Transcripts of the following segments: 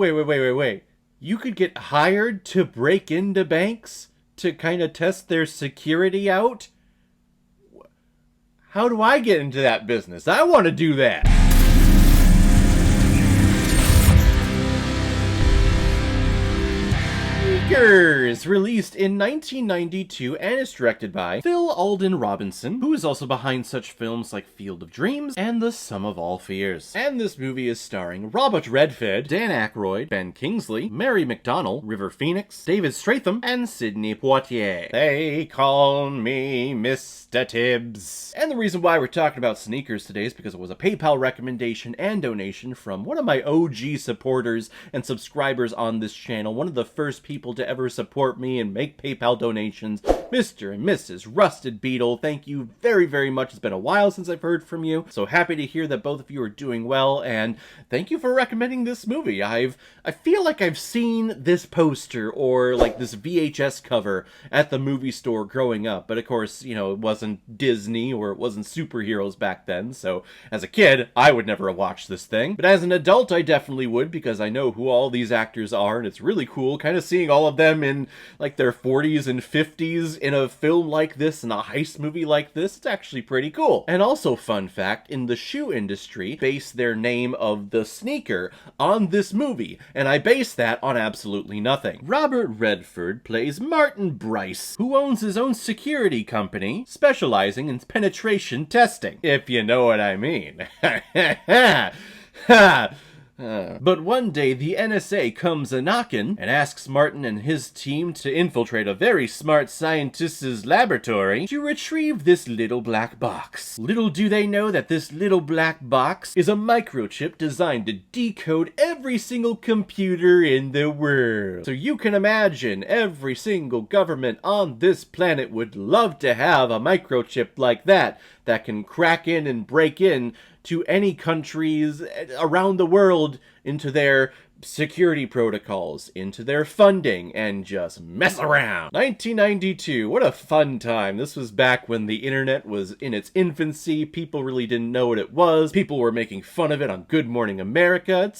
Wait. You could get hired to break into banks to kind of test their security out? How do I get into that business? I want to do that. Sneakers, released in 1992 and is directed by Phil Alden Robinson, who is also behind such films like Field of Dreams and The Sum of All Fears. And this movie is starring Robert Redford, Dan Aykroyd, Ben Kingsley, Mary McDonnell, River Phoenix, David Stratham, and Sidney Poitier. They call me Mr. Tibbs. And the reason why we're talking about sneakers today is because it was a PayPal recommendation and donation from one of my OG supporters and subscribers on this channel, one of the first people to ever support me and make PayPal donations, Mr. and Mrs. Rusted Beetle. Thank you very, very much. It's been a while since I've heard from you, so happy to hear that both of you are doing well, and thank you for recommending this movie. I feel like I've seen this poster or like this VHS cover at the movie store growing up, but of course, you know, it wasn't Disney or it wasn't superheroes back then, so as a kid, I would never have watched this thing, but as an adult, I definitely would, because I know who all these actors are, and it's really cool kind of seeing all of them in like their 40s and 50s in a film like this, in a heist movie like this. It's actually pretty cool. And also, fun fact, in the shoe industry, base their name of the sneaker on this movie, and I base that on absolutely nothing. Robert Redford plays Martin Bryce, who owns his own security company, specializing in penetration testing, if you know what I mean. But one day, the NSA comes a-knockin' and asks Martin and his team to infiltrate a very smart scientist's laboratory to retrieve this little black box. Little do they know that this little black box is a microchip designed to decode every single computer in the world. So you can imagine every single government on this planet would love to have a microchip like that can crack in and break in to any countries around the world into their security protocols, into their funding, and just mess around. 1992, what a fun time. This was back when the internet was in its infancy. People really didn't know what it was. People were making fun of it on Good Morning America.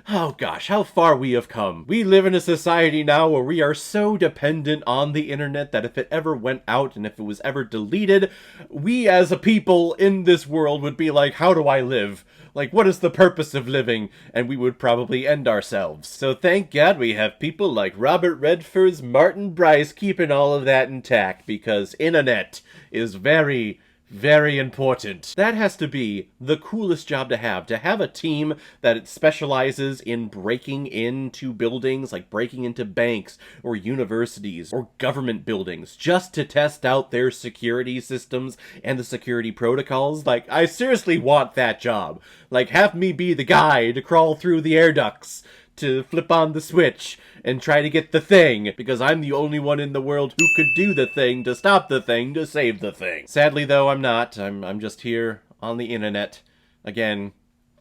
Oh gosh, how far we have come. We live in a society now where we are so dependent on the internet that if it ever went out and if it was ever deleted, we as a people in this world would be like, how do I live? Like, what is the purpose of living? And we would probably end ourselves. So thank God we have people like Robert Redford's Martin Bryce keeping all of that intact, because internet is very, very important. That has to be the coolest job to have a team that specializes in breaking into buildings, like breaking into banks or universities or government buildings, just to test out their security systems and the security protocols. Like, I seriously want that job. Like, have me be the guy to crawl through the air ducts, to flip on the switch and try to get the thing, because I'm the only one in the world who could do the thing, to stop the thing, to save the thing. Sadly though, I'm not. I'm just here on the internet, again,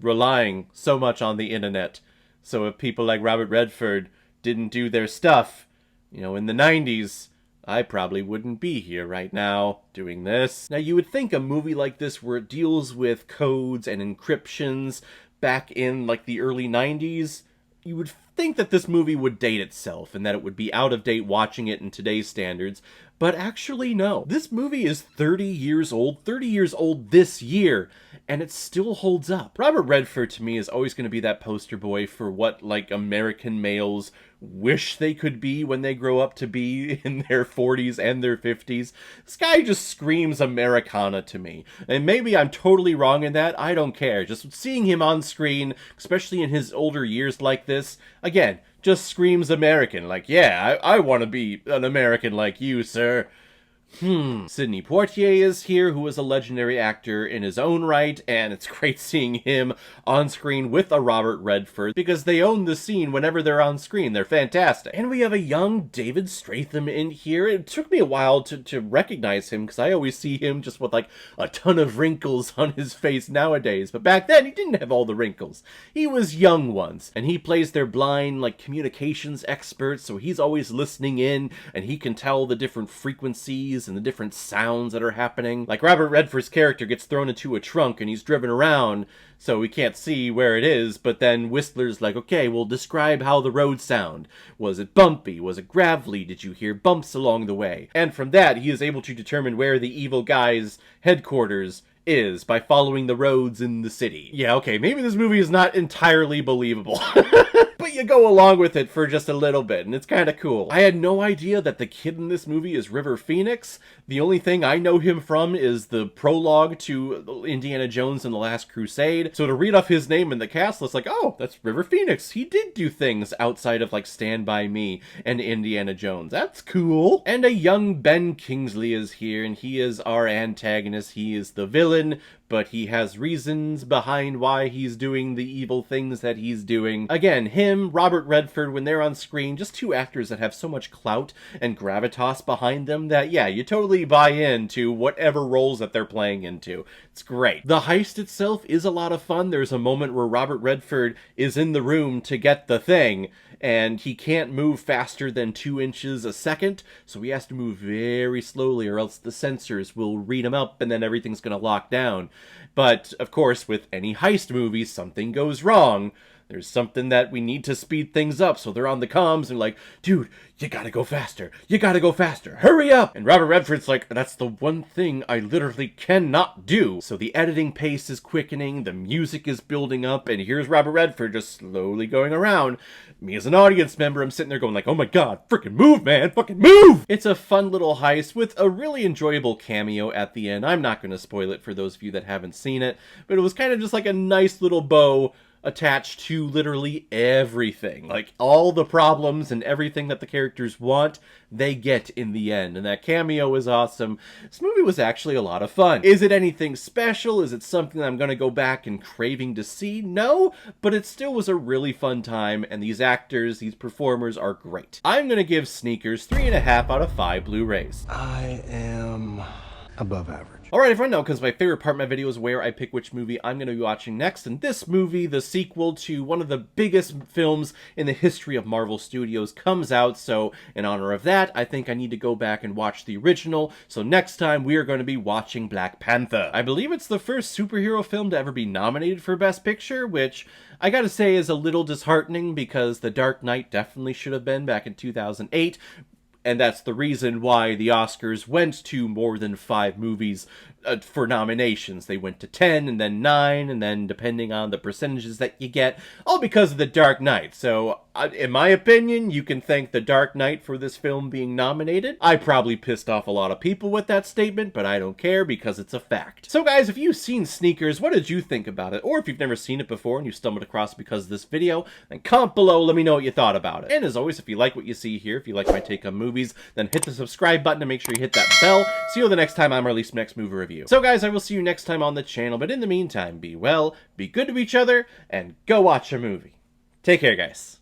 relying so much on the internet. So if people like Robert Redford didn't do their stuff, you know, in the 90s, I probably wouldn't be here right now doing this. Now, you would think a movie like this, where it deals with codes and encryptions back in like the early 90s, you would think that this movie would date itself and that it would be out of date watching it in today's standards, but actually no. This movie is 30 years old this year, and it still holds up. Robert Redford to me is always going to be that poster boy for what like American males wish they could be when they grow up to be in their 40s and their 50s. This guy just screams Americana to me. And maybe I'm totally wrong in that. I don't care. Just seeing him on screen, especially in his older years like this, again, just screams American. Like, yeah, I want to be an American like you, sir. Sidney Poitier is here, who is a legendary actor in his own right, and it's great seeing him on screen with a Robert Redford, because they own the scene whenever they're on screen. They're fantastic. And we have a young David Stratham in here. It took me a while to recognize him, because I always see him just with like a ton of wrinkles on his face nowadays, but back then he didn't have all the wrinkles. He was young once, and he plays their blind like communications expert, so he's always listening in, and he can tell the different frequencies movies and the different sounds that are happening. Like Robert Redford's character gets thrown into a trunk and he's driven around so we can't see where it is, but then Whistler's like, okay, well, describe how the road sound. Was it bumpy? Was it gravelly? Did you hear bumps along the way? And from that, he is able to determine where the evil guy's headquarters is by following the roads in the city. Yeah, okay, maybe this movie is not entirely believable. But you go along with it for just a little bit, and it's kind of cool. I had no idea that the kid in this movie is River Phoenix. The only thing I know him from is the prologue to Indiana Jones and the Last Crusade. So to read off his name in the cast list, like, oh, that's River Phoenix. He did do things outside of, like, Stand By Me and Indiana Jones. That's cool. And a young Ben Kingsley is here, and he is our antagonist. He is the villain, but he has reasons behind why he's doing the evil things that he's doing. Again, him, Robert Redford, when they're on screen, just two actors that have so much clout and gravitas behind them that, yeah, you totally buy into whatever roles that they're playing into. It's great. The heist itself is a lot of fun. There's a moment where Robert Redford is in the room to get the thing, and he can't move faster than 2 inches a second, so he has to move very slowly or else the sensors will read him up and then everything's gonna lock down. But, of course, with any heist movie, something goes wrong. There's something that we need to speed things up, so they're on the comms and like, dude, you gotta go faster. You gotta go faster. Hurry up! And Robert Redford's like, that's the one thing I literally cannot do. So the editing pace is quickening, the music is building up, and here's Robert Redford just slowly going around. Me as an audience member, I'm sitting there going like, oh my god, freaking move, man, fucking move! It's a fun little heist with a really enjoyable cameo at the end. I'm not gonna spoil it for those of you that haven't seen it, but it was kind of just like a nice little bow attached to literally everything. Like, all the problems and everything that the characters want, they get in the end. And that cameo is awesome. This movie was actually a lot of fun. Is it anything special? Is it something that I'm gonna go back and craving to see? No, but it still was a really fun time, and these actors, these performers are great. I'm gonna give Sneakers 3.5 out of 5 Blu-rays. I am above average. Alright everyone, now comes my favorite part of my video is where I pick which movie I'm going to be watching next, and this movie, the sequel to one of the biggest films in the history of Marvel Studios, comes out, so in honor of that, I think I need to go back and watch the original, so next time we are going to be watching Black Panther. I believe it's the first superhero film to ever be nominated for Best Picture, which I gotta say is a little disheartening because The Dark Knight definitely should have been back in 2008, and that's the reason why the Oscars went to more than 5 movies for nominations. They went to 10, and then 9, and then depending on the percentages that you get, all because of The Dark Knight. So, in my opinion, you can thank The Dark Knight for this film being nominated. I probably pissed off a lot of people with that statement, but I don't care because it's a fact. So guys, if you've seen Sneakers, what did you think about it? Or if you've never seen it before and you stumbled across it because of this video, then comment below, let me know what you thought about it. And as always, if you like what you see here, if you like my take on movies, then hit the subscribe button and make sure you hit that bell. See you the next time I'm releasing next movie review. So guys, I will see you next time on the channel, but in the meantime, be well, be good to each other, and go watch a movie. Take care, guys.